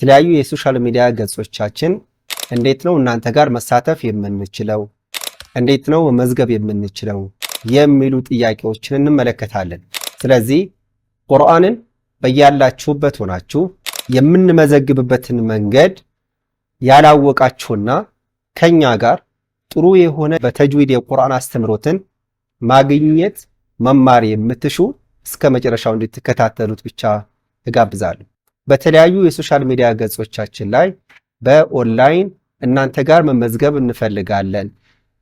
የተለያዩ የሶሻል ሚዲያ ገጾቻችን እንዴት ነው እናንተ ጋር መሳተፍ የምንችለው፣ እንዴት ነው መመዝገብ የምንችለው የሚሉ ጥያቄዎችን እንመለከታለን። ስለዚህ ቁርአንን በያላችሁበት ሆናችሁ የምንመዘግብበትን መንገድ ያላወቃችሁና ከኛ ጋር ጥሩ የሆነ በተጅዊድ የቁርአን አስተምሮትን ማግኘት መማር የምትሹ እስከ መጨረሻው እንድትከታተሉት ብቻ እጋብዛለሁ። በተለያዩ የሶሻል ሚዲያ ገጾቻችን ላይ በኦንላይን እናንተ ጋር መመዝገብ እንፈልጋለን፣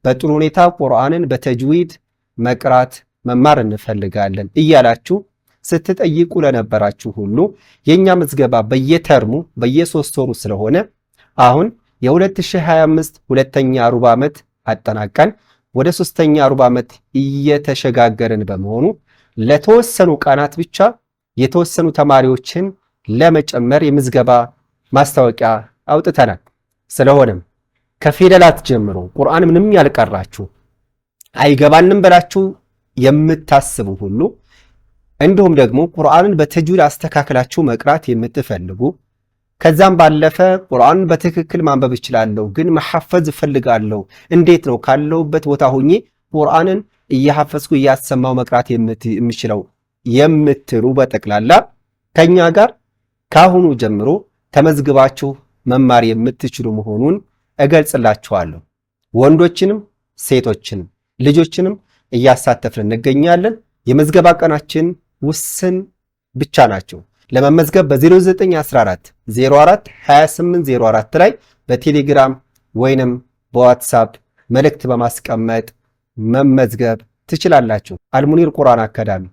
በጥሩ ሁኔታ ቁርአንን በተጅዊድ መቅራት መማር እንፈልጋለን እያላችሁ ስትጠይቁ ለነበራችሁ ሁሉ የኛ ምዝገባ በየተርሙ በየሶስት ወሩ ስለሆነ አሁን የ2025 ሁለተኛ ሩብ ዓመት አጠናቀን ወደ ሶስተኛ ሩብ ዓመት እየተሸጋገርን በመሆኑ ለተወሰኑ ቀናት ብቻ የተወሰኑ ተማሪዎችን ለመጨመር የምዝገባ ማስታወቂያ አውጥተናል። ስለሆነም ከፊደላት ጀምሮ ቁርአን ምንም ያልቀራችሁ አይገባንም ብላችሁ የምታስቡ ሁሉ እንዲሁም ደግሞ ቁርአንን በተጅዊድ አስተካክላችሁ መቅራት የምትፈልጉ ከዛም ባለፈ ቁርአን በትክክል ማንበብ እችላለሁ ግን መሐፈዝ እፈልጋለሁ እንዴት ነው ካለውበት ቦታ ሆኜ ቁርአንን እያሐፈዝኩ እያሰማው መቅራት የምችለው የምትሉ በጠቅላላ ከኛ ጋር ካሁኑ ጀምሮ ተመዝግባችሁ መማር የምትችሉ መሆኑን እገልጽላችኋለሁ። ወንዶችንም ሴቶችንም ልጆችንም እያሳተፍን እንገኛለን። የመዝገባ ቀናችን ውስን ብቻ ናቸው። ለመመዝገብ በ0914 04 2804 ላይ በቴሌግራም ወይንም በዋትሳፕ መልእክት በማስቀመጥ መመዝገብ ትችላላችሁ። አልሙኒር ቁርአን አካዳሚ